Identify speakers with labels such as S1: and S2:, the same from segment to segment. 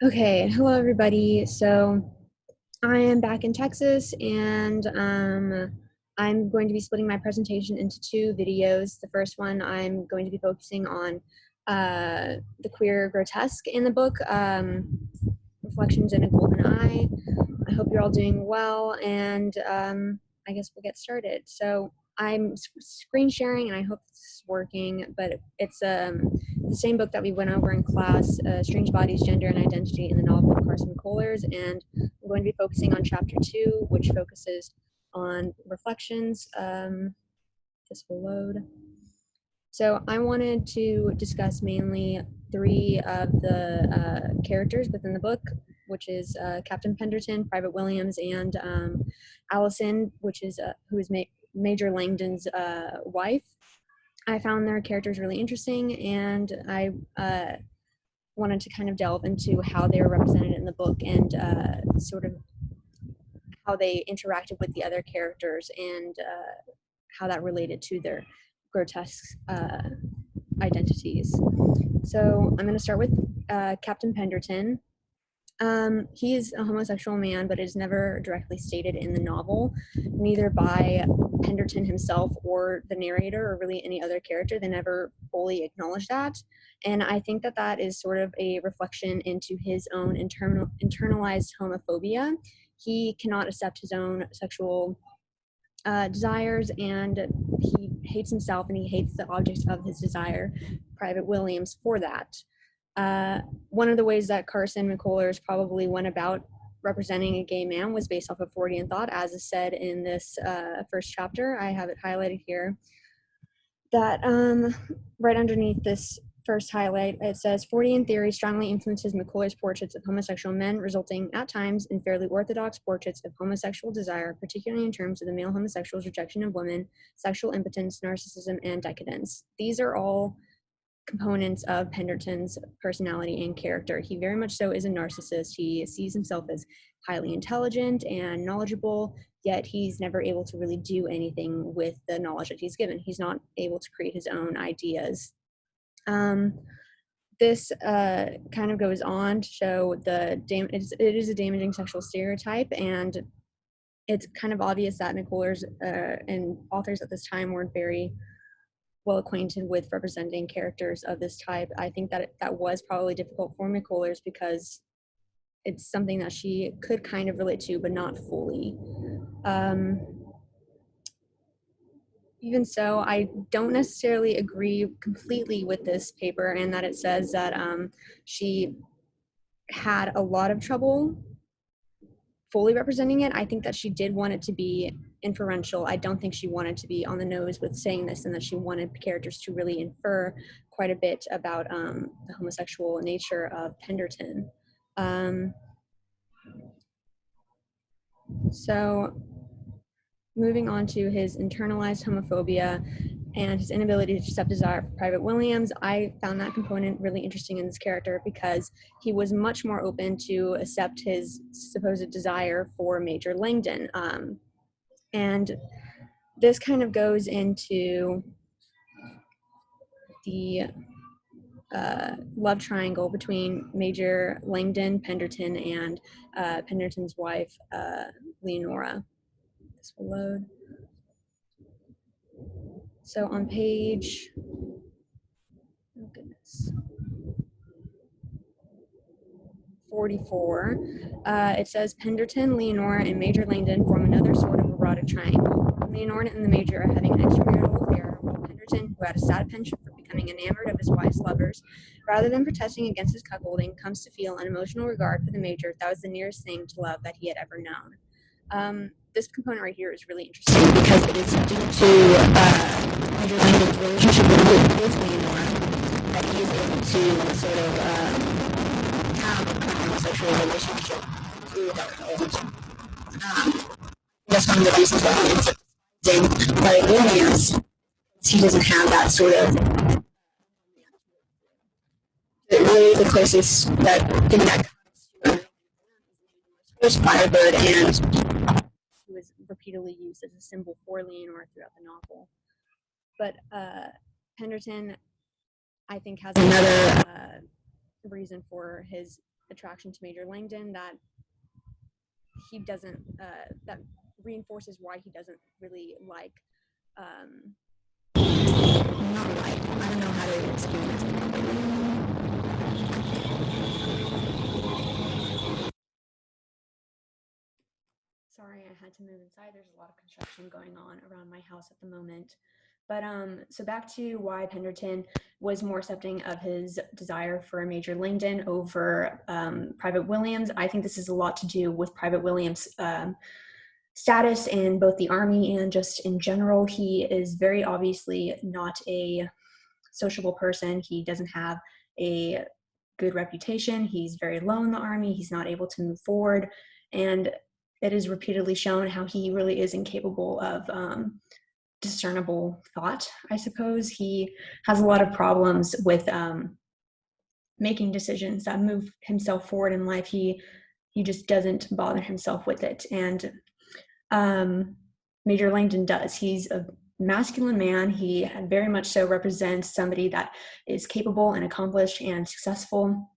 S1: Okay, hello everybody. So I am back in Texas and I'm going to be splitting my presentation into two videos. The first one, I'm going to be focusing on the queer grotesque in the book, Reflections in a Golden Eye. I hope you're all doing well, and I guess we'll get started. So I'm screen sharing, and I hope this is working, but it's the same book that we went over in class, Strange Bodies, Gender, and Identity in the novel of Carson McCullers, and I'm going to be focusing on chapter 2, which focuses on reflections. This will load. So I wanted to discuss mainly three of the characters within the book, which is Captain Penderton, Private Williams, and Allison, which is who is Major Langdon's wife. I found their characters really interesting, and I wanted to kind of delve into how they were represented in the book and sort of how they interacted with the other characters and how that related to their grotesque identities. So I'm going to start with Captain Penderton. He is a homosexual man, but it is never directly stated in the novel, neither by Penderton himself or the narrator or really any other character. They never fully acknowledge that. And I think that that is sort of a reflection into his own internalized homophobia. He cannot accept his own sexual desires, and he hates himself and he hates the object of his desire, Private Williams, for that. One of the ways that Carson McCullers probably went about representing a gay man was based off of Freudian thought, as is said in this first chapter. I have it highlighted here. That right underneath this first highlight, it says Freudian theory strongly influences McCullers' portraits of homosexual men, resulting at times in fairly orthodox portraits of homosexual desire, particularly in terms of the male homosexual's rejection of women, sexual impotence, narcissism, and decadence. These are all components of Penderton's personality and character. He very much so is a narcissist. He sees himself as highly intelligent and knowledgeable, yet he's never able to really do anything with the knowledge that he's given. He's not able to create his own ideas. This kind of goes on to show it is a damaging sexual stereotype, and it's kind of obvious that McCullers and authors at this time weren't very well acquainted with representing characters of this type. I think that that was probably difficult for McCullers because it's something that she could kind of relate to, but not fully. Even so, I don't necessarily agree completely with this paper, and that it says that she had a lot of trouble fully representing it. I think that she did want it to be inferential. I don't think she wanted to be on the nose with saying this, and that she wanted characters to really infer quite a bit about the homosexual nature of Penderton. So moving on to his internalized homophobia and his inability to accept desire for Private Williams, I found that component really interesting in this character because he was much more open to accept his supposed desire for Major Langdon. And this kind of goes into the love triangle between Major Langdon, Penderton, and Penderton's wife, Leonora. This will load. So on page, oh goodness, 44, it says Penderton, Leonora, and Major Langdon form another sort of erotic triangle. Leonora and the Major are having an extramarital affair, while Penderton, who had a sad penchant for becoming enamored of his wife's lovers, rather than protesting against his cuckolding, comes to feel an emotional regard for the Major that was the nearest thing to love that he had ever known. This component right here is really interesting because it is due to Major Langdon's relationship with Leonora that he is able to sort of have a homosexual relationship through that cuckolding. That's one of the reasons why he ends up dating Private Williams. He doesn't have that sort of really the closest that thing that comes to was Firebird, and he was repeatedly used as a symbol for Leonora throughout the novel. But Penderton, I think, has another reason for his attraction to Major Langdon that he doesn't, that reinforces why he doesn't really like, not like, I don't know how to explain this. Sorry, I had to move inside. There's a lot of construction going on around my house at the moment. But so back to why Pemberton was more accepting of his desire for Major Langdon over Private Williams. I think this is a lot to do with Private Williams' status in both the Army and just in general. He is very obviously not a sociable person. He doesn't have a good reputation. He's very low in the Army. He's not able to move forward. And it is repeatedly shown how he really is incapable of discernible thought, I suppose. He has a lot of problems with making decisions that move himself forward in life. He just doesn't bother himself with it. And Major Langdon does. He's a masculine man. He very much so represents somebody that is capable and accomplished and successful.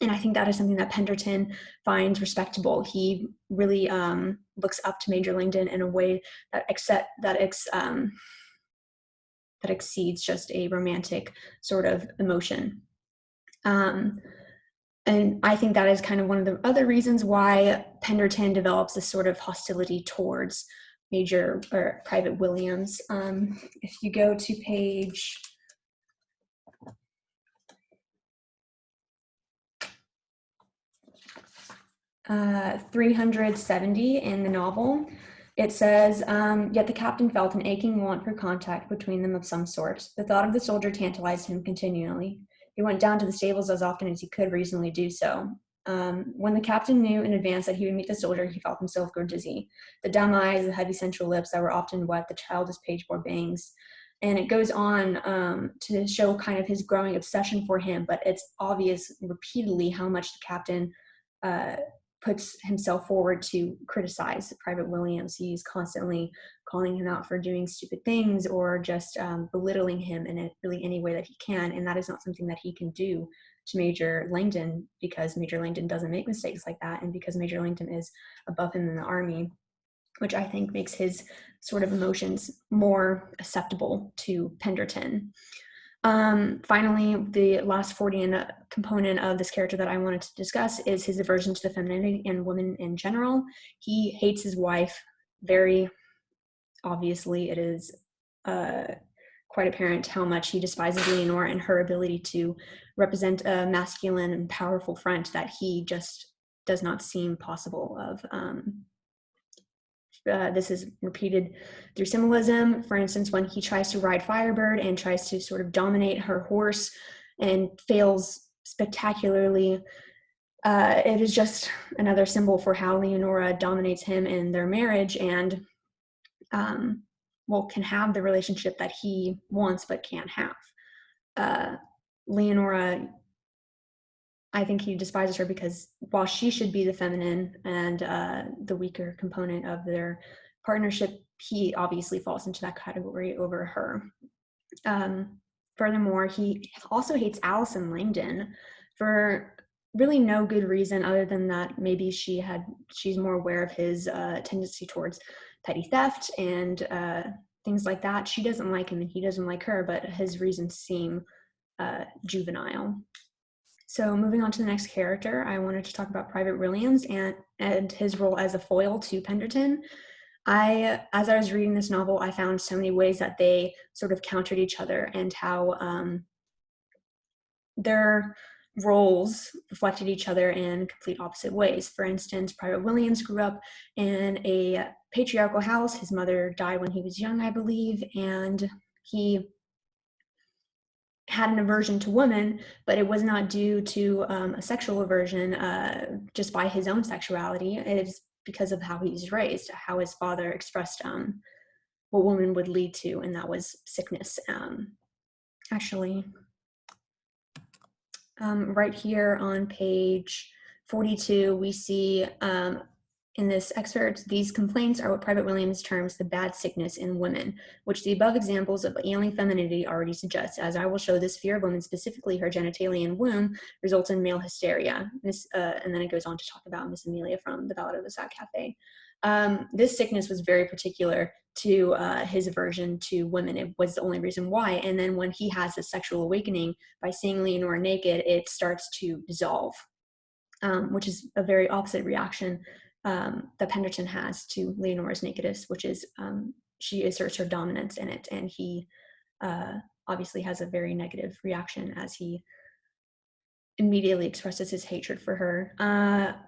S1: And I think that is something that Pemberton finds respectable. He really looks up to Major Langdon in a way that exceeds just a romantic sort of emotion. And I think that is kind of one of the other reasons why Pemberton develops this sort of hostility towards Major or Private Williams. If you go to page 370 in the novel, it says, yet the captain felt an aching want for contact between them of some sort. The thought of the soldier tantalized him continually. He went down to the stables as often as he could reasonably do so. When the captain knew in advance that he would meet the soldier, he felt himself grow dizzy. The dumb eyes, the heavy sensual lips that were often wet, the childish pageboard bangs. And it goes on to show kind of his growing obsession for him, but it's obvious repeatedly how much the captain puts himself forward to criticize Private Williams. He's constantly calling him out for doing stupid things or just belittling him in really any way that he can. And that is not something that he can do to Major Langdon, because Major Langdon doesn't make mistakes like that, and because Major Langdon is above him in the Army, which I think makes his sort of emotions more acceptable to Pemberton. Finally, the last Fordian component of this character that I wanted to discuss is his aversion to the femininity and women in general. He hates his wife. Very obviously, it is quite apparent how much he despises Leonora and her ability to represent a masculine and powerful front that he just does not seem possible of. This is repeated through symbolism. For instance, when he tries to ride Firebird and tries to sort of dominate her horse and fails spectacularly, it is just another symbol for how Leonora dominates him in their marriage and can have the relationship that he wants but can't have. Leonora, I think he despises her because while she should be the feminine and the weaker component of their partnership, he obviously falls into that category over her. Furthermore, he also hates Allison Langdon for really no good reason other than that maybe she's more aware of his tendency towards petty theft and things like that. She doesn't like him and he doesn't like her, but his reasons seem juvenile. So moving on to the next character, I wanted to talk about Private Williams and his role as a foil to Pemberton. As I was reading this novel, I found so many ways that they sort of countered each other and how their roles reflected each other in complete opposite ways. For instance, Private Williams grew up in a patriarchal house. His mother died when he was young, I believe, and he had an aversion to women, but it was not due to a sexual aversion just by his own sexuality. It is because of how he was raised, how his father expressed what women would lead to, and that was sickness. Right here on page 42, we see In this excerpt, these complaints are what Private Williams terms the bad sickness in women, which the above examples of ailing femininity already suggest. As I will show, this fear of women, specifically her genitalia and womb, results in male hysteria. And then it goes on to talk about Miss Amelia from The Ballad of the Sad Cafe. This sickness was very particular to his aversion to women. It was the only reason why. And then when he has a sexual awakening by seeing Leonora naked, it starts to dissolve, which is a very opposite reaction that Penderton has to Leonora's nakedness, which is she asserts her dominance in it, and he obviously has a very negative reaction as he immediately expresses his hatred for her.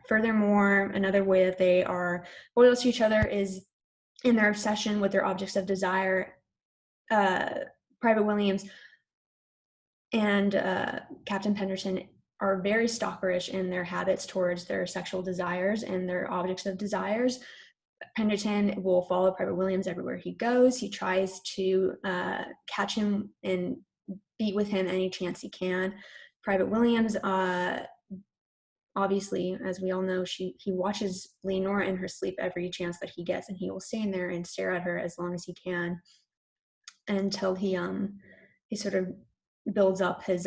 S1: Furthermore, another way that they are loyal to each other is in their obsession with their objects of desire. Private Williams and Captain Penderton are very stalkerish in their habits towards their sexual desires and their objects of desires. Penderton will follow Private Williams everywhere he goes. He tries to catch him and beat with him any chance he can. Private Williams, obviously, as we all know, he watches Leonora in her sleep every chance that he gets, and he will stay in there and stare at her as long as he can until he sort of builds up his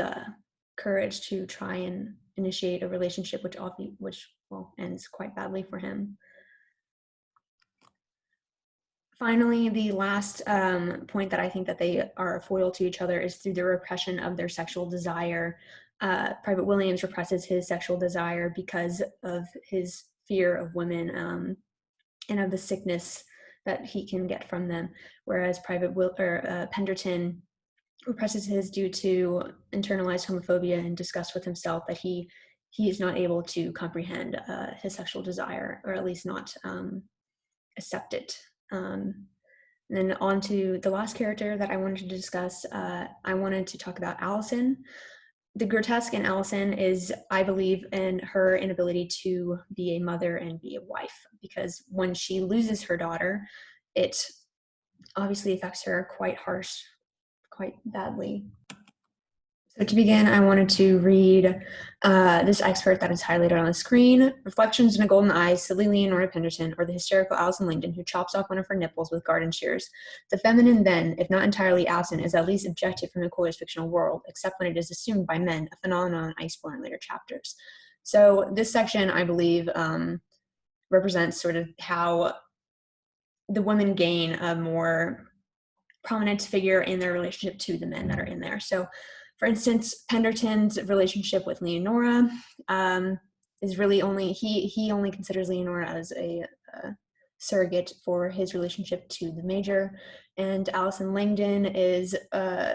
S1: courage to try and initiate a relationship, which ends quite badly for him. Finally, the last point that I think that they are foil to each other is through the repression of their sexual desire. Private Williams represses his sexual desire because of his fear of women and of the sickness that he can get from them, whereas Penderton represses his due to internalized homophobia and disgust with himself, that he is not able to comprehend his sexual desire, or at least not accept it. And then on to the last character that I wanted to discuss. I wanted to talk about Allison. The grotesque in Allison is, I believe, in her inability to be a mother and be a wife, because when she loses her daughter, it obviously affects her quite badly. So to begin, I wanted to read this excerpt that is highlighted on the screen. Reflections in a Golden Eye, silly Leonora Penderton, or the hysterical Allison Langdon, who chops off one of her nipples with garden shears. The feminine then, if not entirely absent, is at least objected from Nicole's fictional world, except when it is assumed by men, a phenomenon I explore in later chapters. So this section, I believe, represents sort of how the women gain a more prominent figure in their relationship to the men that are in there. So, for instance, Penderton's relationship with Leonora is really he only considers Leonora as a surrogate for his relationship to the Major, and Allison Langdon is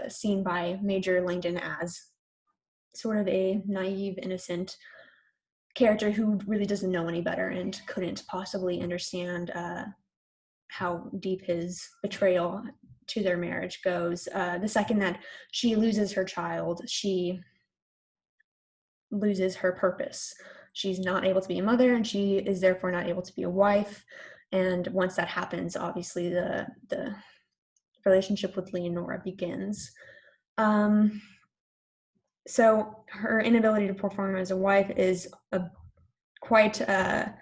S1: seen by Major Langdon as sort of a naive, innocent character who really doesn't know any better and couldn't possibly understand how deep his betrayal to their marriage goes. The second that she loses her child, she loses her purpose. She's not able to be a mother, and she is therefore not able to be a wife. And once that happens, obviously the relationship with Leonora begins. So her inability to perform as a wife is quite a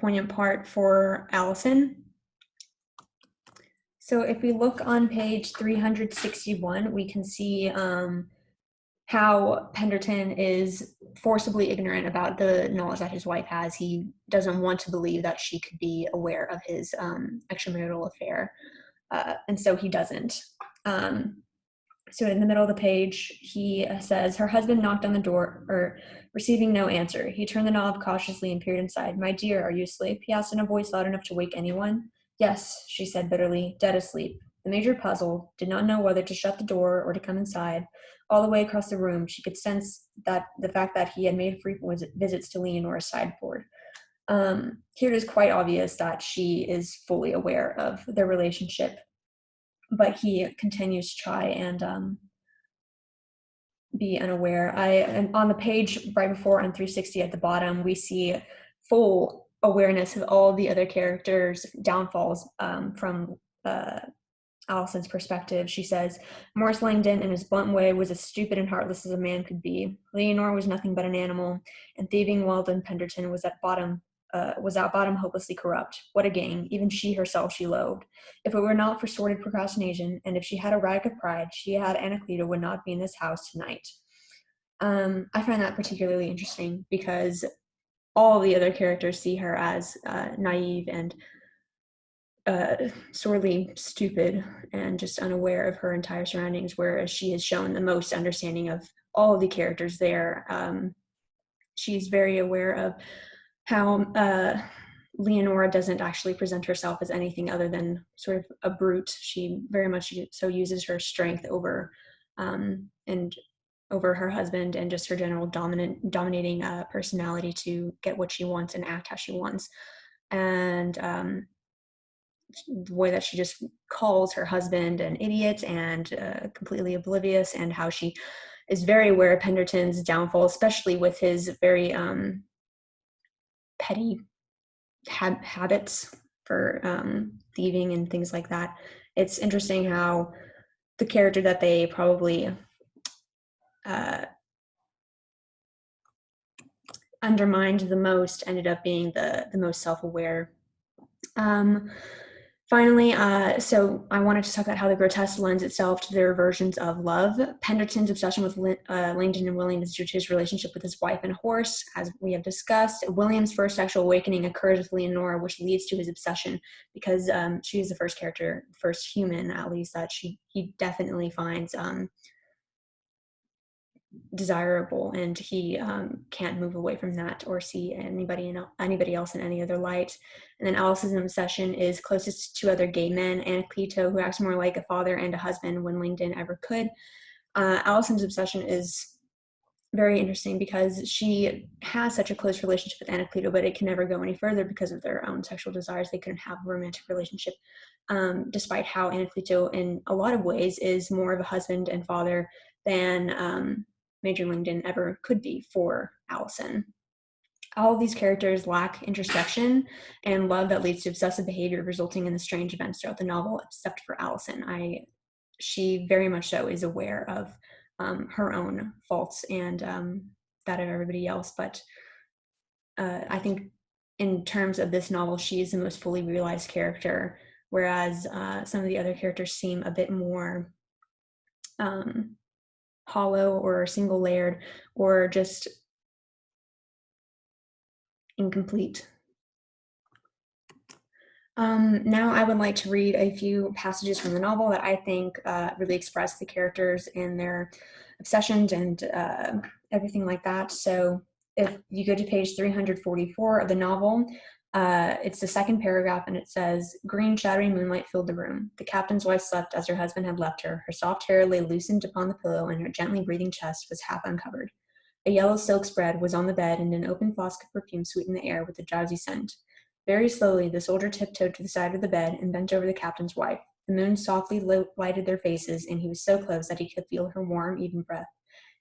S1: poignant part for Allison. So if we look on page 361, we can see how Penderton is forcibly ignorant about the knowledge that his wife has. He doesn't want to believe that she could be aware of his extramarital affair, and so he doesn't. So in the middle of the page, he says, her husband knocked on the door, receiving no answer. He turned the knob cautiously and peered inside. My dear, are you asleep? He asked in a voice loud enough to wake anyone. Yes, she said bitterly, dead asleep. The Major, puzzled, did not know whether to shut the door or to come inside. All the way across the room, she could sense that the fact that he had made frequent visits to Leonora's sideboard. Here it is quite obvious that she is fully aware of their relationship, but he continues to try and be unaware. And on the page right before on 360 at the bottom, we see full awareness of all the other characters' downfalls from Allison's perspective. She says, Morris Langdon, in his blunt way, was as stupid and heartless as a man could be. Leonora was nothing but an animal, and thieving Weldon Penderton was at bottom was at bottom hopelessly corrupt. What a gang. Even she herself she loathed. If it were not for sordid procrastination, and if she had a rag of pride, she had Anacleto would not be in this house tonight. I find that particularly interesting because all the other characters see her as naive and sorely stupid and just unaware of her entire surroundings, whereas she has shown the most understanding of all of the characters there. She's very aware of how Leonora doesn't actually present herself as anything other than sort of a brute. She very much so uses her strength over and over her husband and just her general dominating personality to get what she wants and act how she wants. And the way that she just calls her husband an idiot and completely oblivious, and how she is very aware of Penderton's downfall, especially with his very petty habits for thieving and things like that. It's interesting how the character that they probably undermined the most ended up being the most self-aware. Finally, so I wanted to talk about how the grotesque lends itself to their versions of love. Penderton's obsession with Langdon and William is due to his relationship with his wife and horse, as we have discussed. William's first sexual awakening occurs with Leonora, which leads to his obsession because she is the first character, first human at least, that he definitely finds desirable, and he can't move away from that or see anybody else in any other light. And then Alice's obsession is closest to other gay men, Anacleto, who acts more like a father and a husband when Langdon ever could. Allison's obsession is very interesting because she has such a close relationship with Anacleto, but it can never go any further because of their own sexual desires. They couldn't have a romantic relationship, despite how Anacleto in a lot of ways is more of a husband and father than Major Langdon ever could be for Allison. All of these characters lack introspection and love that leads to obsessive behavior, resulting in the strange events throughout the novel, except for Allison. She very much so is aware of her own faults and that of everybody else. But I think in terms of this novel, she is the most fully realized character, whereas some of the other characters seem a bit more hollow or single layered or just incomplete. Now I would like to read a few passages from the novel that I think really express the characters and their obsessions and everything like that. So if you go to page 344 of the novel, it's the second paragraph, and it says, "Green, shadowy moonlight filled the room. The captain's wife slept as her husband had left her. Her soft hair lay loosened upon the pillow, and her gently breathing chest was half uncovered. A yellow silk spread was on the bed, and an open flask of perfume sweetened the air with a drowsy scent. Very slowly, the soldier tiptoed to the side of the bed and bent over the captain's wife. The moon softly lighted their faces, and he was so close that he could feel her warm, even breath.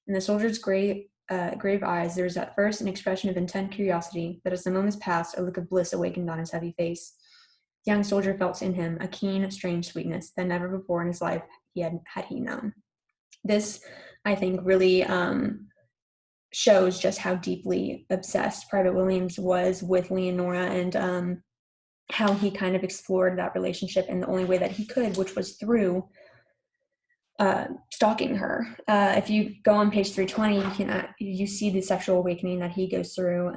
S1: In the soldier's grave eyes, there was at first an expression of intent curiosity, but as the moments passed, a look of bliss awakened on his heavy face. The young soldier felt in him a keen, strange sweetness that never before in his life had he known." This, I think, really shows just how deeply obsessed Private Williams was with Leonora, and how he kind of explored that relationship in the only way that he could, which was through stalking her. If you go on page 320, you see the sexual awakening that he goes through.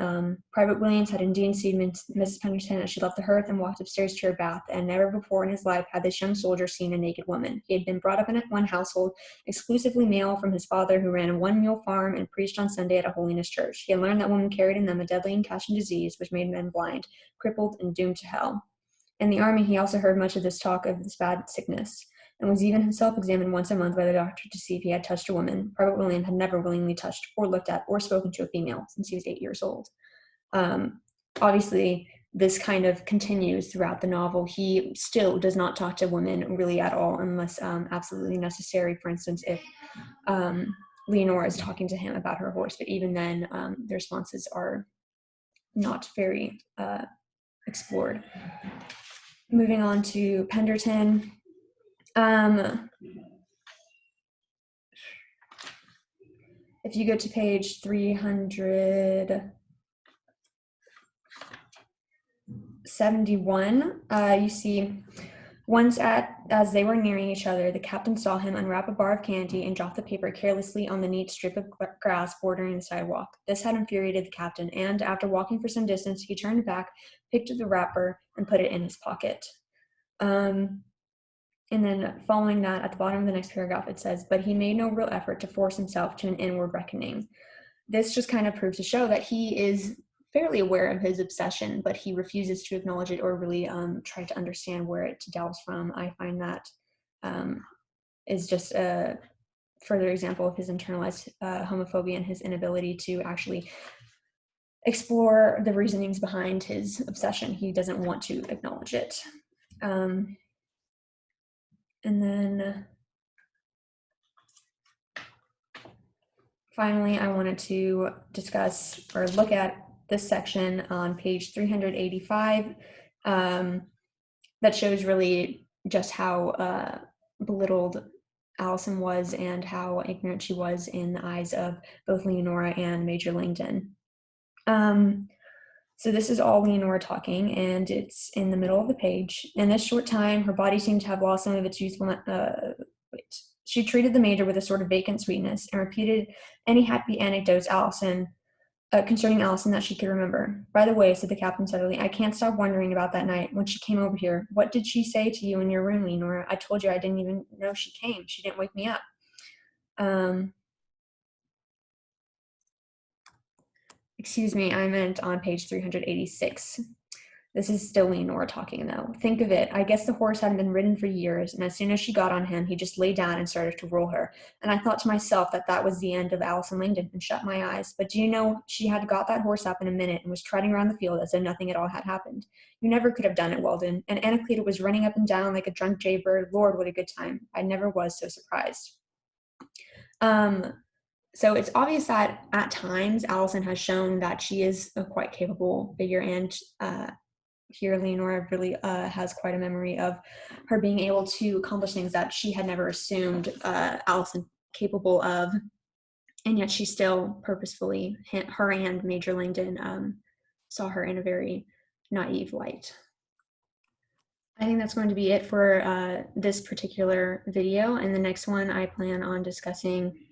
S1: Private Williams had indeed seen Mrs. Penderton as she left the hearth and walked upstairs to her bath, and never before in his life had this young soldier seen a naked woman. He had been brought up in one household, exclusively male, from his father, who ran a one-mule farm and preached on Sunday at a holiness church. He had learned that women carried in them a deadly and catching disease which made men blind, crippled, and doomed to hell. In the army, he also heard much of this talk of this bad sickness, and was even himself examined once a month by the doctor to see if he had touched a woman. Private William had never willingly touched or looked at or spoken to a female since he was 8 years old. Obviously, this kind of continues throughout the novel. He still does not talk to women really at all unless absolutely necessary. For instance, if Leonora is talking to him about her horse, but even then, the responses are not very explored. Moving on to Penderton. If you go to page 300, 71, you see, once as they were nearing each other, the captain saw him unwrap a bar of candy and drop the paper carelessly on the neat strip of grass bordering the sidewalk. This had infuriated the captain, and after walking for some distance, he turned back, picked up the wrapper, and put it in his pocket. And then following that, at the bottom of the next paragraph, it says, but he made no real effort to force himself to an inward reckoning. This just kind of proves to show that he is fairly aware of his obsession, but he refuses to acknowledge it or really try to understand where it delves from. I find that is just a further example of his internalized homophobia and his inability to actually explore the reasonings behind his obsession. He doesn't want to acknowledge it. And then finally, I wanted to discuss or look at this section on page 385 that shows really just how belittled Allison was and how ignorant she was in the eyes of both Leonora and Major Langdon. So this is all Leonora talking, and it's in the middle of the page. In this short time, her body seemed to have lost some of its youthfulness. She treated the Major with a sort of vacant sweetness and repeated any happy anecdotes concerning Allison that she could remember. By the way, said the captain suddenly, I can't stop wondering about that night when she came over here. What did she say to you in your room, Leonora? I told you I didn't even know she came. She didn't wake me up. Excuse me, I meant on page 386. This is still Leonora talking, though. Think of it. I guess the horse hadn't been ridden for years, and as soon as she got on him, he just lay down and started to roll her. And I thought to myself that that was the end of Allison Langdon, and shut my eyes. But do you know, she had got that horse up in a minute and was trotting around the field as though nothing at all had happened. You never could have done it, Weldon. And Anacleta was running up and down like a drunk jaybird. Lord, what a good time. I never was so surprised. So it's obvious that at times Allison has shown that she is a quite capable figure, and here Leonora really has quite a memory of her being able to accomplish things that she had never assumed Allison capable of, and yet she still purposefully, her and Major Langdon saw her in a very naive light. I think that's going to be it for this particular video. In the next one, I plan on discussing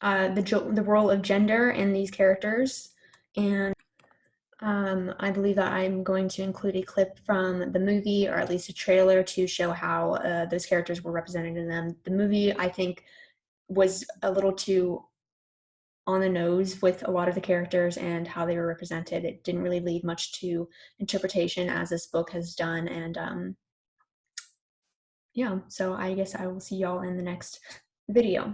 S1: the role of gender in these characters, and I believe that I'm going to include a clip from the movie, or at least a trailer, to show how those characters were represented in them. The movie, I think, was a little too on the nose with a lot of the characters and how they were represented. It didn't really leave much to interpretation, as this book has done. And yeah, so I guess I will see y'all in the next video.